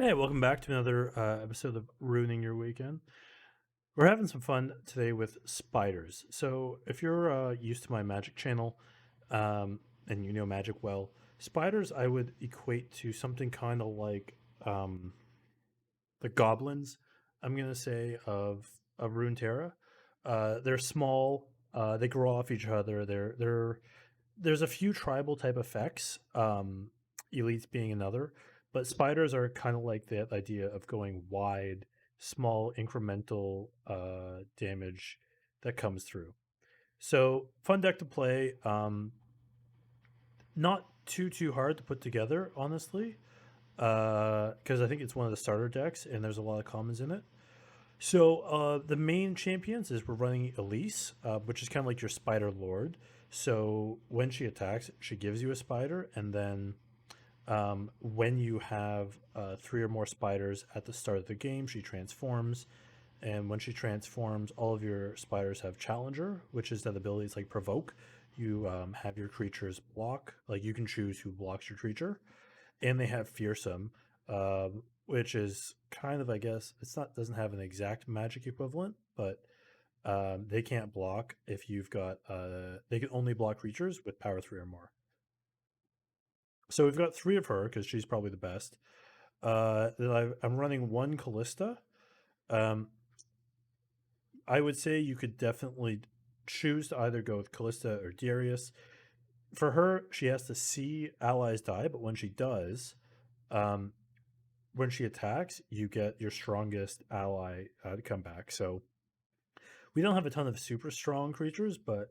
Hey, welcome back to another episode of Ruining Your Weekend. We're having some fun today with spiders. So, if you're used to my magic channel and you know magic well, spiders I would equate to something kind of like the goblins, I'm going to say, of Runeterra. They're small, they grow off each other. There's a few tribal type effects, elites being another, but spiders are kind of like that idea of going wide, small incremental damage that comes through. So fun deck to play. Not too hard to put together, honestly, because I think it's one of the starter decks and there's a lot of commons in it. So the main champions is we're running Elise, which is kind of like your spider lord. So when she attacks, she gives you a spider, and then when you have three or more spiders at the start of the game, she transforms. And when she transforms, all of your spiders have Challenger, which is that ability. It's like Provoke. You have your creatures block. Like you can choose who blocks your creature, and they have Fearsome, which is kind of, I guess, it's not doesn't have an exact magic equivalent, but they can't block if you've got. They can only block creatures with power 3 or more. So we've got three of her because she's probably the best. I'm running one Callista. Um, I would say you could definitely choose to either go with Callista or Darius. For her, she has to see allies die, but when she does, um, when she attacks, you get your strongest ally to come back. So we don't have a ton of super strong creatures, but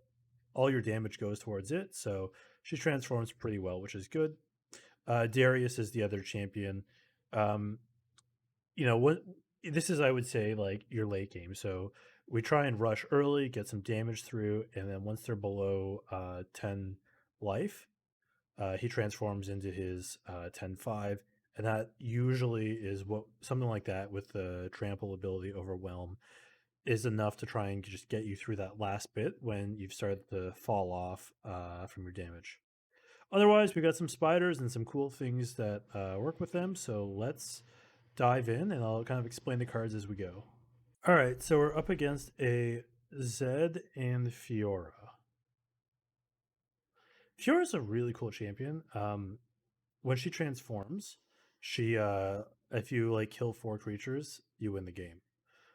all your damage goes towards it. So she transforms pretty well, which is good. Darius is the other champion. Um, what this is, I would say, like your late game. So we try and rush early, get some damage through, and then once they're below 10 life, he transforms into his 10-5, and that usually is what something like that with the trample ability overwhelm is enough to try and just get you through that last bit when you've started to fall off from your damage. Otherwise, we got some spiders and some cool things that work with them. So let's dive in, and I'll kind of explain the cards as we go. All right, so we're up against a Zed and Fiora. Fiora's a really cool champion. When she transforms, she if you like kill four creatures, you win the game.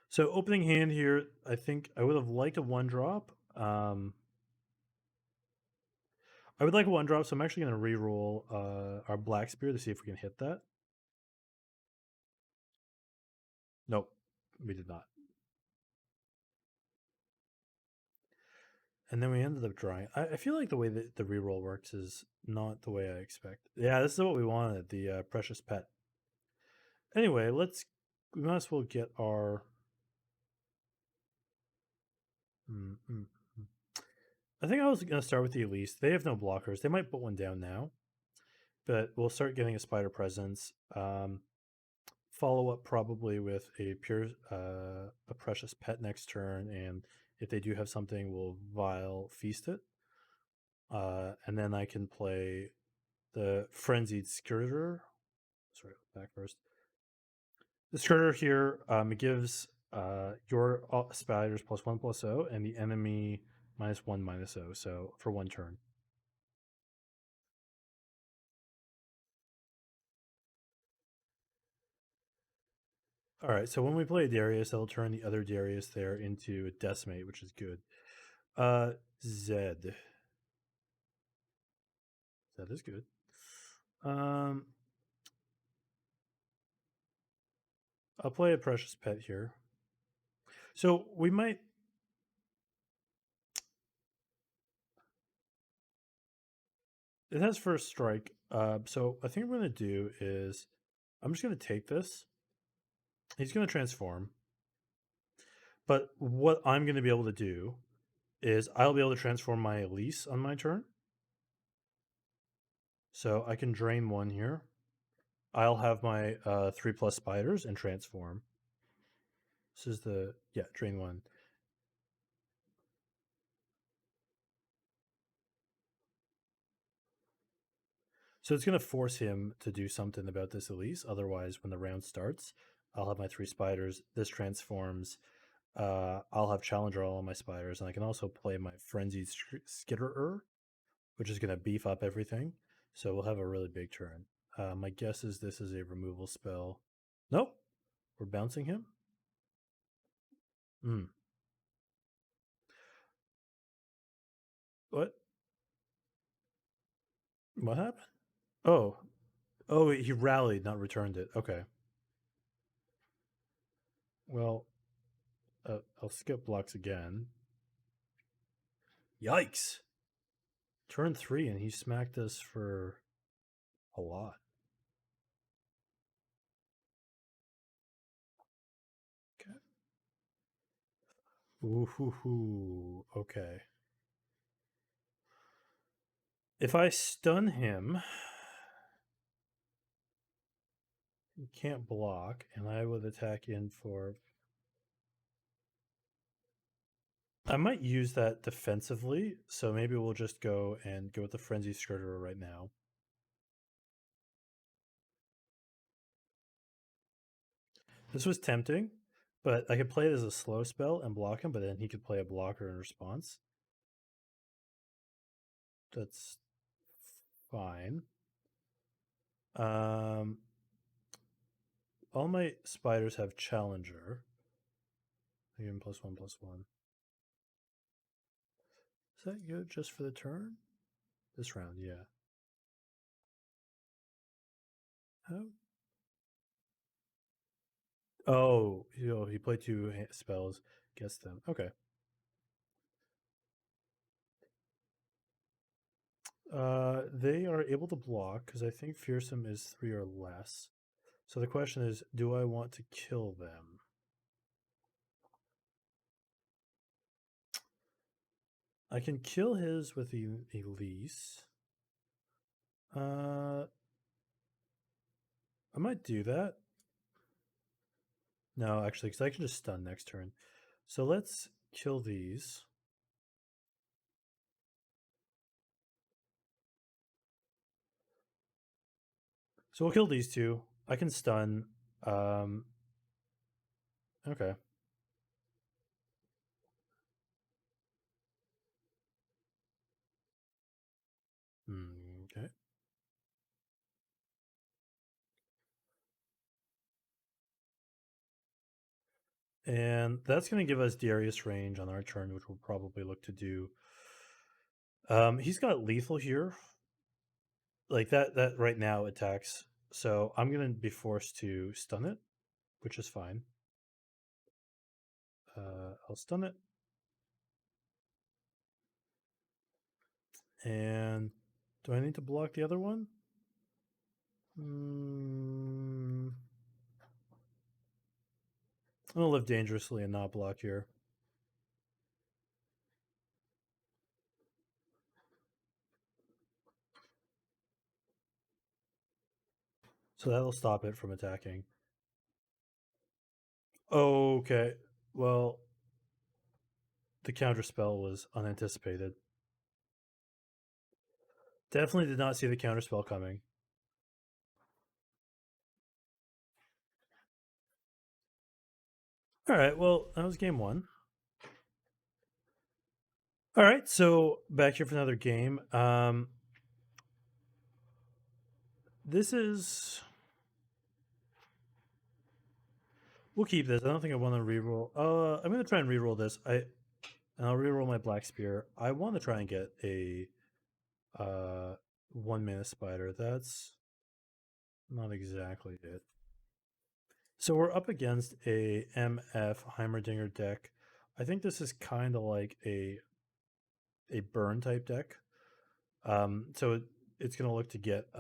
So opening hand here, I think I would have liked a one drop. I would like a one drop, so I'm actually going to re-roll our Black Spear to see if we can hit that. Nope, we did not. And then we ended up drawing. I feel like the way that the re-roll works is not the way I expect. Yeah, this is what we wanted, the precious pet. Anyway, we might as well get our mm, mm, mm. I think I was going to start with the Elise. They have no blockers. They might put one down now, but we'll start getting a spider presence. Follow up probably with a precious pet next turn, and if they do have something, we'll vile feast it. And then I can play the frenzied skirter. Sorry, back first. The skirter here it gives your spiders +1/+0 and the enemy -1/-0. So for one turn. All right. So when we play Darius, that'll turn the other Darius there into a decimate, which is good. Zed. That is good. Um, I'll play a precious pet here. So we might. It has first strike. So I think what we're gonna do is I'm just gonna take this. He's gonna transform. But what I'm gonna be able to do is I'll be able to transform my Elise on my turn. So I can drain one here. I'll have my 3+ spiders and transform. This is drain one. So it's going to force him to do something about this Elise. Otherwise, when the round starts, I'll have my 3 spiders. This transforms. I'll have Challenger all on my spiders, and I can also play my Frenzied Skitterer, which is going to beef up everything. So we'll have a really big turn. My guess is this is a removal spell. Nope. We're bouncing him. Hmm. What? What happened? Oh. Oh, he rallied, not returned it. Okay. Well, I'll skip blocks again. Yikes. Turn 3, and he smacked us for a lot. Okay. Ooh, okay. If I stun him, he can't block, and I would attack in for. I might use that defensively, so maybe we'll just go with the Frenzy Skirter right now. This was tempting, but I could play it as a slow spell and block him, but then he could play a blocker in response. That's fine. All my spiders have Challenger. I give him +1/+1. Is that good just for the turn? This round, yeah. How? Oh, he played 2 spells. Guess them. Okay. They are able to block because I think Fearsome is 3 or less. So the question is, do I want to kill them? I can kill his with Elise. I might do that. No, actually, because I can just stun next turn. So let's kill these. So we'll kill these 2. I can stun. Okay. Okay. And that's going to give us Darius range on our turn, which we'll probably look to do. He's got lethal here. Like that right now attacks. So I'm going to be forced to stun it, which is fine. I'll stun it. And do I need to block the other one? I'm going to live dangerously and not block here. So that'll stop it from attacking. Okay. Well, the counter spell was unanticipated. Definitely did not see the counter spell coming. All right. Well, that was game 1. All right. So back here for another game. This is. We'll keep this. I don't think I want to reroll. I'm going to try and reroll this. And I'll reroll my Black Spear. I want to try and get a 1-mana spider. That's not exactly it. So we're up against a MF Heimerdinger deck. I think this is kind of like a burn type deck. So it's going to look to get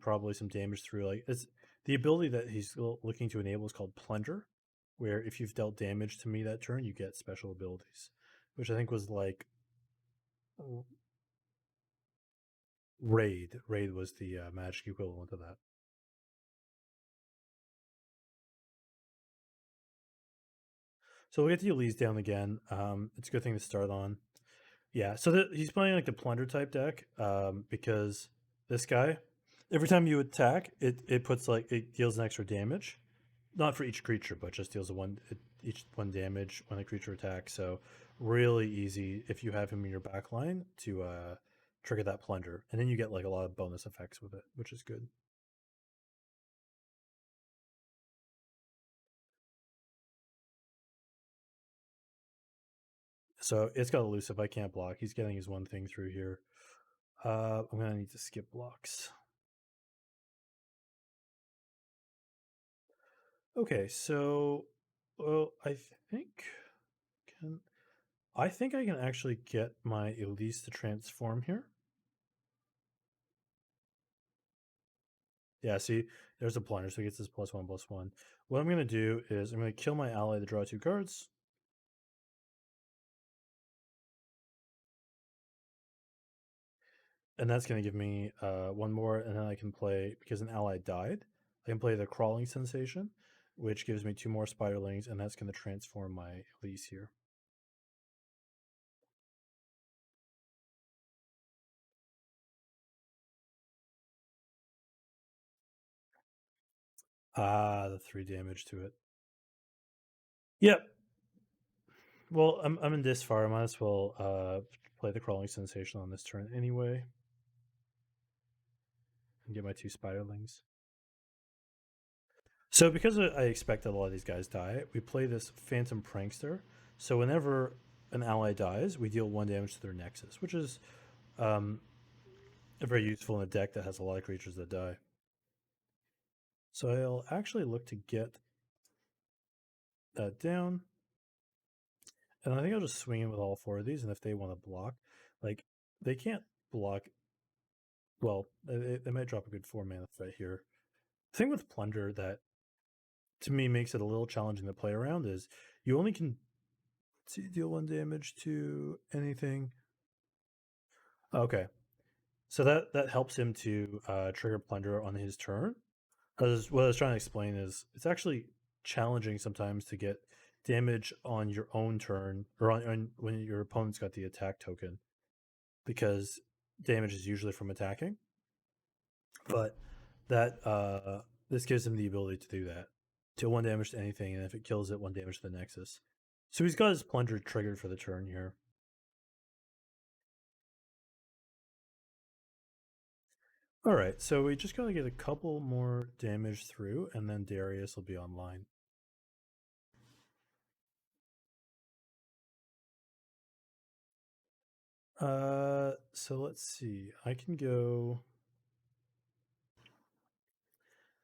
probably some damage through. Like it's the ability that he's looking to enable is called Plunger, where if you've dealt damage to me that turn, you get special abilities, which I think was like Raid. Raid was the magic equivalent of that. So we'll get the Elise down again. It's a good thing to start on. Yeah, so he's playing like the Plunder type deck because this guy, Every time you attack, it puts like it deals an extra damage, not for each creature, but just deals each one damage when a creature attacks. So really easy if you have him in your back line to trigger that plunder, and then you get like a lot of bonus effects with it, which is good. So it's got elusive. I can't block. He's getting his one thing through here. I'm gonna need to skip blocks. Okay, so well, can I think I can actually get my Elise to transform here. Yeah, see, there's a plunder, so he gets this +1/+1. What I'm gonna do is I'm gonna kill my ally to draw 2 cards. And that's gonna give me one more, and then I can play, because an ally died, I can play the crawling sensation, which gives me 2 more spiderlings, and that's gonna transform my Elise here. Ah, the 3 damage to it. Yep. Well, I'm in this far. I might as well play the crawling sensation on this turn anyway, and get my 2 spiderlings. So because I expect that a lot of these guys die, we play this Phantom Prankster. So whenever an ally dies, we deal 1 damage to their Nexus, which is very useful in a deck that has a lot of creatures that die. So I'll actually look to get that down. And I think I'll just swing in with all 4 of these, and if they want to block, like, they can't block. Well, they might drop a good 4 mana threat here. The thing with Plunder that to me makes it a little challenging to play around is you only can deal 1 damage to anything. Okay, so that helps him to trigger Plunder on his turn. Because what I was trying to explain is it's actually challenging sometimes to get damage on your own turn, or on when your opponent's got the attack token, because damage is usually from attacking. But that this gives him the ability to do that. Deal 1 damage to anything, and if it kills it, 1 damage to the Nexus. So he's got his Plunger triggered for the turn here. All right, so we just gotta get a couple more damage through, and then Darius will be online. So let's see. I can go.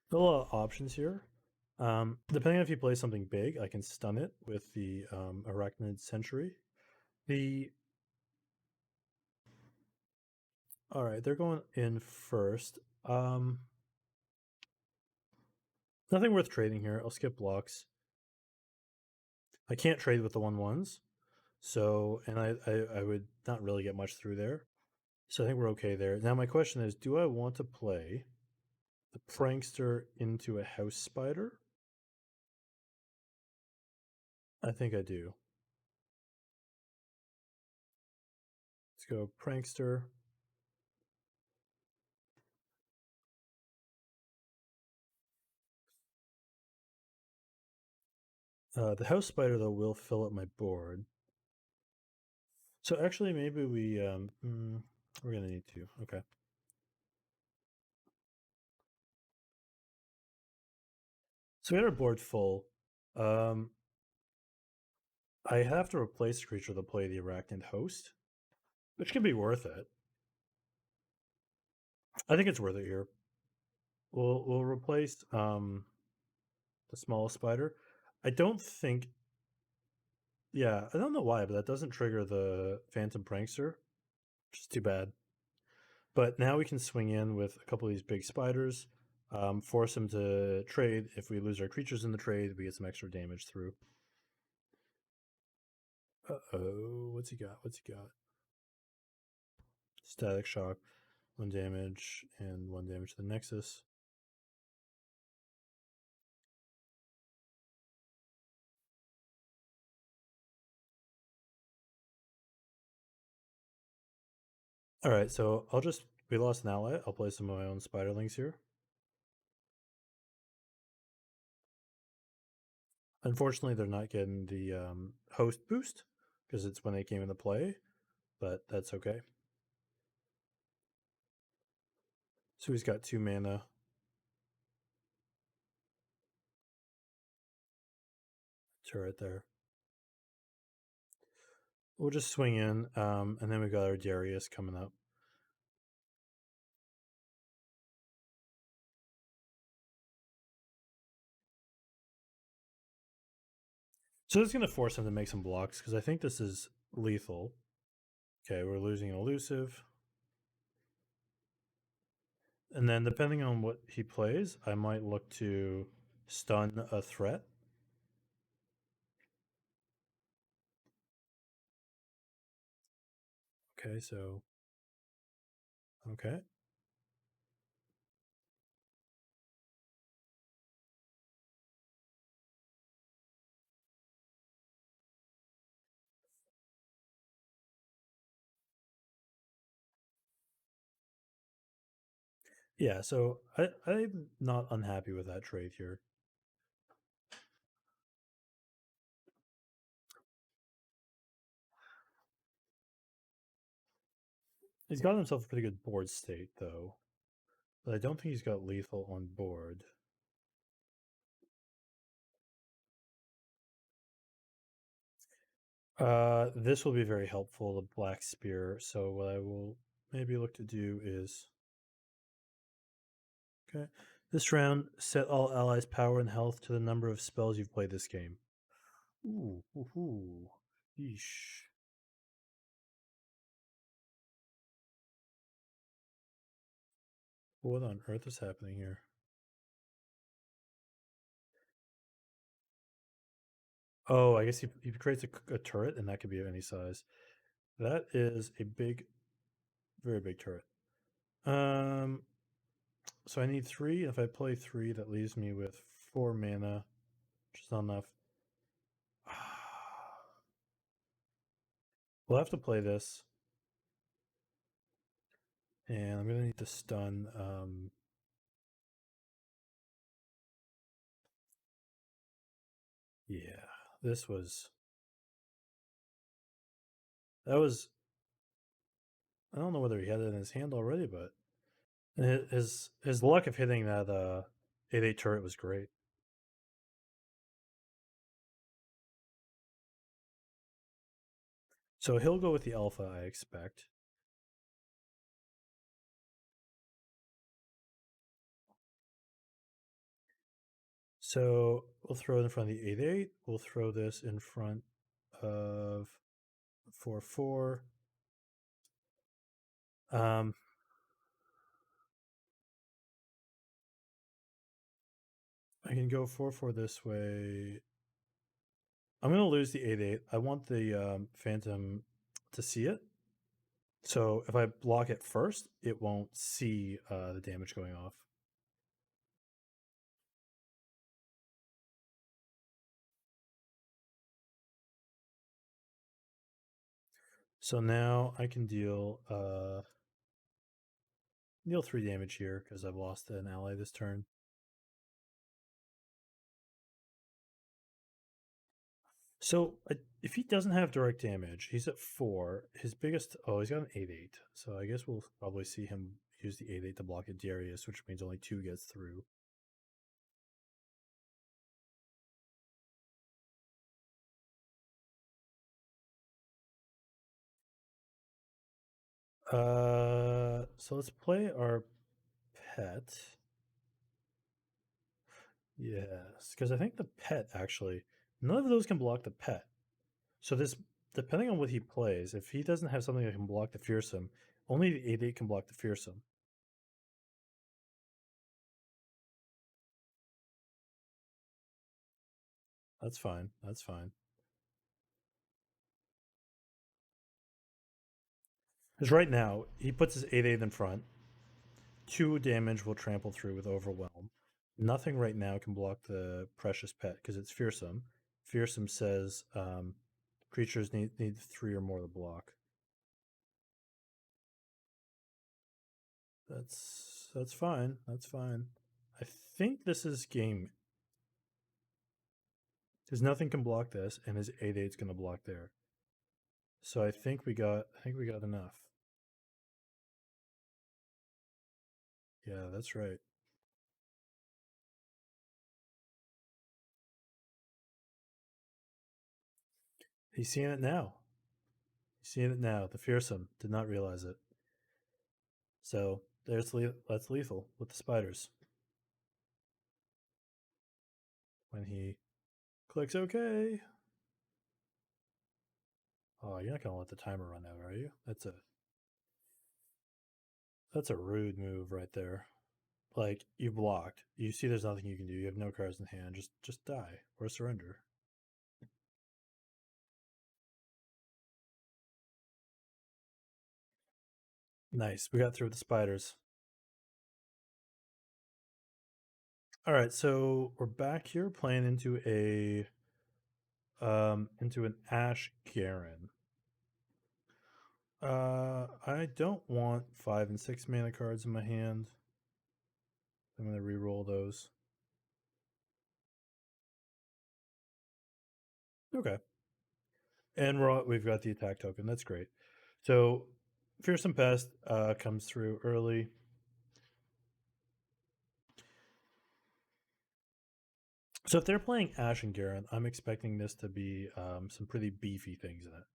There are a lot of options here. Depending on if you play something big, I can stun it with the Arachnid Sentry. The All right, they're going in first. Nothing worth trading here. I'll skip blocks. I can't trade with the 1/1s, so and I would not really get much through there. So I think we're okay there. Now my question is, do I want to play the Prankster into a House Spider? I think I do. Let's go Prankster. The House Spider, though, will fill up my board. So actually, maybe we're gonna need to. Okay. So we had our board full. Um, I have to replace a creature to play the Arachnid Host, which can be worth it. I think it's worth it here. We'll replace the smallest spider. I don't think. Yeah, I don't know why, but that doesn't trigger the Phantom Prankster, which is too bad. But now we can swing in with a couple of these big spiders, force him to trade. If we lose our creatures in the trade, we get some extra damage through. Uh-oh, what's he got? What's he got? Static Shock, 1 damage, and 1 damage to the Nexus. All right, so I'll just We lost an ally. I'll play some of my own spiderlings here. Unfortunately, they're not getting the host boost because it's when they came into play, but that's okay. So he's got 2 mana. Turret there. We'll just swing in, and then we got our Darius coming up. So this is going to force him to make some blocks because I think this is lethal. Okay, we're losing elusive. And then depending on what he plays, I might look to stun a threat. Okay, so okay. Yeah, so I'm not unhappy with that trade here. He's got himself a pretty good board state though, but I don't think he's got lethal on board. This will be very helpful, the Black Spear. So what I will maybe look to do is, okay, this round, set all allies' power and health to the number of spells you've played this game. Ooh, ooh, yeesh. What on earth is happening here? Oh, I guess he creates a turret, and that could be of any size. That is a big, very big turret. So I need 3. If I play 3, that leaves me with 4 mana, which is not enough. We'll have to play this, and I'm gonna need to stun. Yeah, this was that was. I don't know whether he had it in his hand already, but his luck of hitting that 8/8 turret was great. So he'll go with the alpha, I expect. So we'll throw it in front of the 8/8. We'll throw this in front of 4/4. Um, I can go 4/4 this way. I'm going to lose the 8/8. I want the Phantom to see it. So if I block it first, it won't see the damage going off. So now I can deal 3 damage here because I've lost an ally this turn. So if he doesn't have direct damage, he's at 4. His biggest, he's got an 8/8. So I guess we'll probably see him use the 8/8 to block a Darius, which means only 2 gets through. So let's play our pet. Yes, because I think the pet actually, none of those can block the pet. So this, depending on what he plays, if he doesn't have something that can block the fearsome, only the 8/8 can block the fearsome. That's fine. That's fine. Because right now he puts his 8/8 in front. 2 damage will trample through with overwhelm. Nothing right now can block the precious pet because it's fearsome. Fearsome says creatures need 3 or more to block. That's fine. That's fine. I think this is game because nothing can block this, and his 8/8's gonna block there. So I think we got enough. Yeah, that's right. He's seeing it now. He's seeing it now. The fearsome did not realize it. So that's lethal with the spiders. When he clicks OK. Oh, you're not gonna let the timer run out, are you? That's a rude move right there. Like, you blocked. You see there's nothing you can do. You have no cards in hand. Just die or surrender. Nice. We got through with the spiders. All right, so we're back here playing into an Ash Garen. I don't want 5 and 6 mana cards in my hand. I'm gonna re-roll those. Okay. And we've got the attack token. That's great. So Fearsome Pest comes through early. So if they're playing Ash and Garen, I'm expecting this to be some pretty beefy things in it.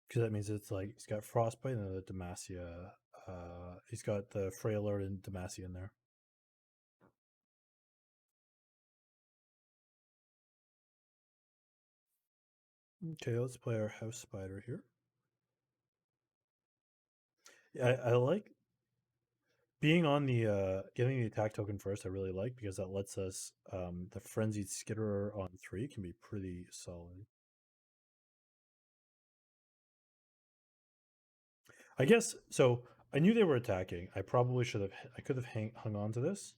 Because that means it's like he's got Frostbite and the Demacia. He's got the Frailer and Demacia in there. Okay, let's play our House Spider here. Yeah, I like being on the getting the attack token first. I really like because that lets us the Frenzied Skitterer on 3 can be pretty solid. I guess so. I knew they were attacking. I probably should have. I could have hung on to this.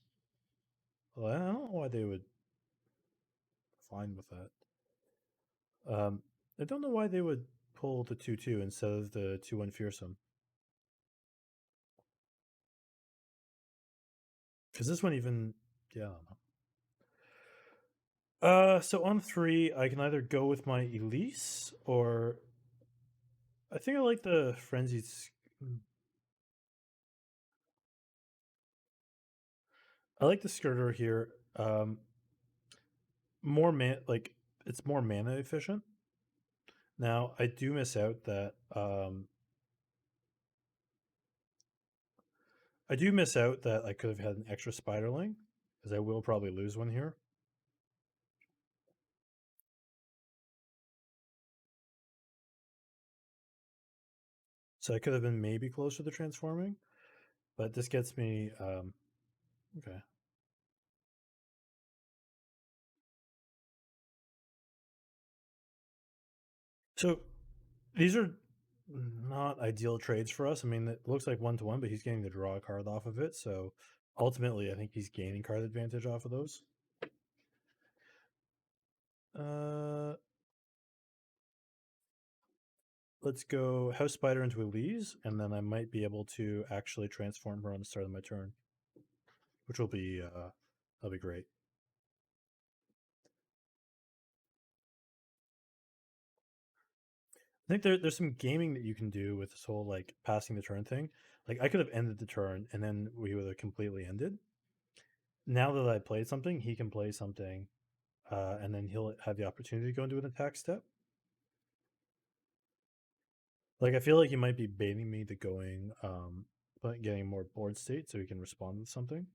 Well, I don't know why they would fine with that. I don't know why they would pull the 2/2 instead of the 2/1 fearsome. Because this one even, yeah, I don't know. So on 3, I can either go with my Elise or I think I like the Frenzied. I like the Skirter here. More like it's more mana efficient. Now I do miss out that I could have had an extra Spiderling, because I will probably lose one here. So I could have been maybe closer to transforming, but this gets me okay. So these are not ideal trades for us. I mean, it looks like 1-1, but he's getting to draw a card off of it. So ultimately, I think he's gaining card advantage off of those. Uh, let's go House Spider into Elise, and then I might be able to actually transform her on the start of my turn, which will be that'll be great. I think there's some gaming that you can do with this whole like passing the turn thing. Like I could have ended the turn and then we would have completely ended. Now that I played something, he can play something, and then he'll have the opportunity to go into an attack step. Like I feel like he might be baiting me to going, but getting more board state so he can respond with something.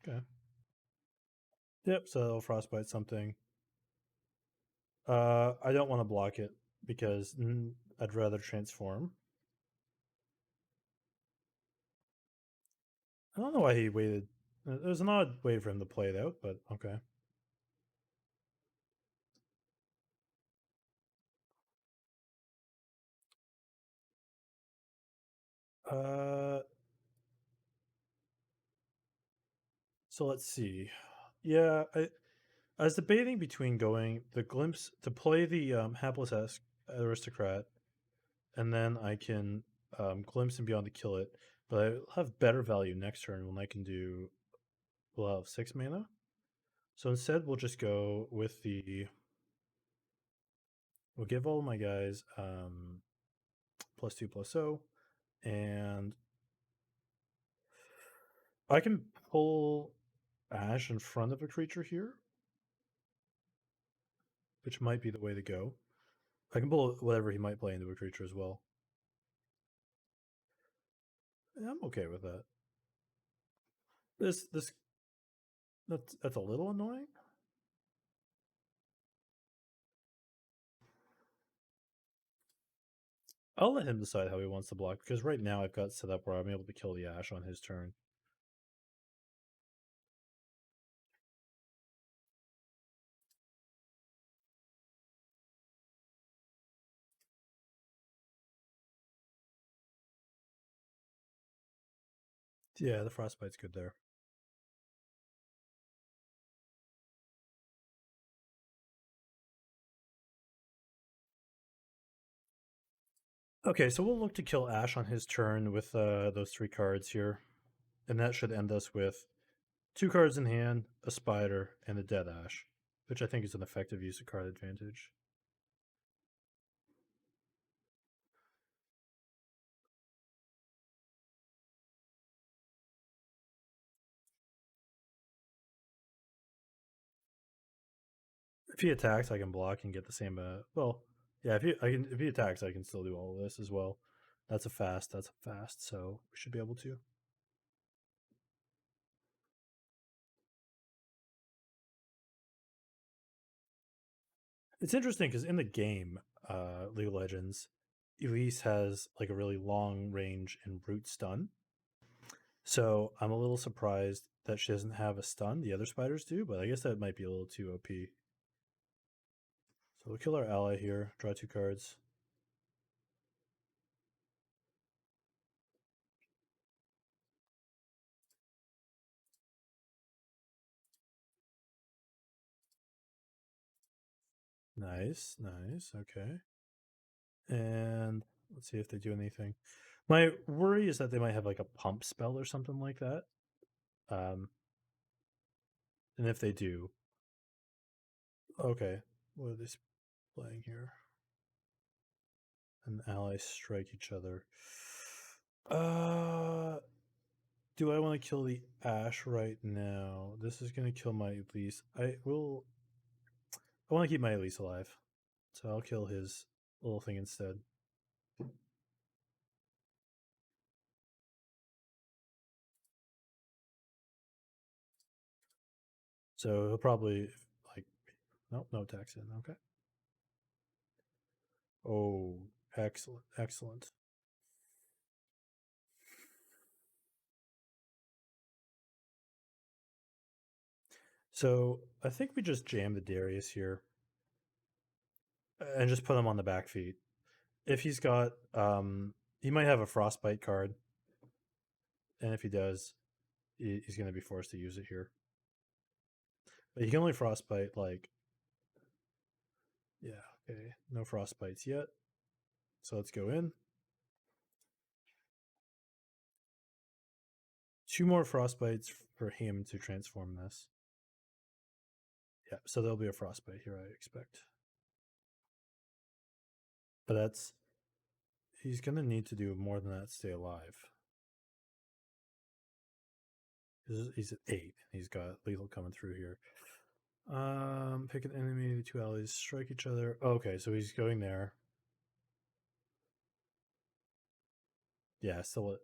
Okay. Yep. So it'll frostbite something. I don't want to block it because I'd rather transform. I don't know why he waited. There's an odd way for him to play it out, but okay. Uh, so let's see. Yeah, I was debating between going the glimpse to play the hapless aristocrat and then I can glimpse and beyond to kill it. But I'll have better value next turn when I can do. We'll have 6 mana. So instead, we'll just go with the. We'll give all my guys +2/+0, and I can pull Ash in front of a creature here, which might be the way to go. I can pull whatever he might play into a creature as well. Yeah, I'm okay with that. This that's a little annoying. I'll let him decide how he wants to block, because right now I've got set up where I'm able to kill the Ash on his turn. Yeah, the Frostbite's good there. Okay, so we'll look to kill Ash on his turn with those 3 cards here. And that should end us with 2 cards in hand, a Spider, and a Dead Ash, which I think is an effective use of card advantage. If he attacks, I can block and get the same. Well, yeah. If he attacks, I can still do all of this as well. That's a fast. So we should be able to. It's interesting because in the game, League of Legends, Elise has like a really long range and root stun. So I'm a little surprised that she doesn't have a stun. The other spiders do, but I guess that might be a little too OP. So we'll kill our ally here, draw 2 cards. Nice, nice. Okay. And let's see if they do anything. My worry is that they might have like a pump spell or something like that. And if they do, okay, what are they playing here? And allies strike each other. Do I want to kill the Ash right now? This is going to kill my Elise. I want to keep my Elise alive, so I'll kill his little thing instead. So he'll probably like, nope, no attacks in. Okay. Oh, excellent, excellent. So I think we just jam the Darius here and just put him on the back feet. If he's got, he might have a Frostbite card, and if he does, he's going to be forced to use it here. But he can only Frostbite like, yeah, okay, no Frostbites yet. So let's go in. 2 more Frostbites for him to transform this. Yeah, so there'll be a Frostbite here, I expect. But he's going to need to do more than that to stay alive. He's at 8. He's got lethal coming through here. Pick an enemy, the 2 allies strike each other. Okay, so he's going there. Yeah, still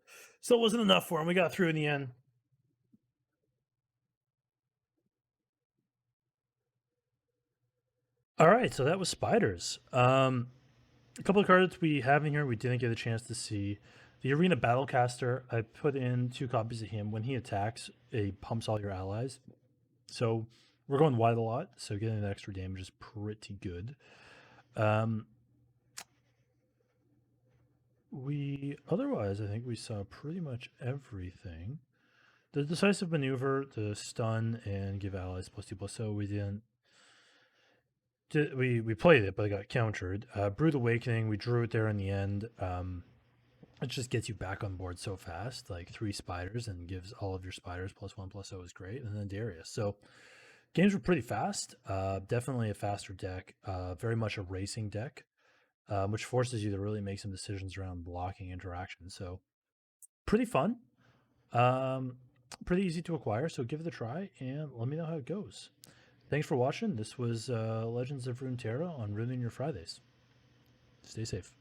wasn't enough for him. We got through in the end. All right, so that was spiders. A couple of cards we have in here we didn't get a chance to see. The Arena Battlecaster, I put in 2 copies of him. When he attacks, he pumps all your allies. So we're going wide a lot, so getting that extra damage is pretty good. Otherwise, I think we saw pretty much everything. The decisive maneuver, the stun, and give allies +2/+0, we didn't we played it, but it got countered. Brood Awakening, we drew it there in the end. It just gets you back on board so fast, like 3 spiders, and gives all of your spiders +1/+0 is great, and then Darius. So games were pretty fast. Definitely a faster deck. Very much a racing deck, which forces you to really make some decisions around blocking interactions. So pretty fun. Um, Pretty easy to acquire. So give it a try and let me know how it goes. Thanks for watching. This was Legends of Runeterra on Ruining Your Fridays. Stay safe.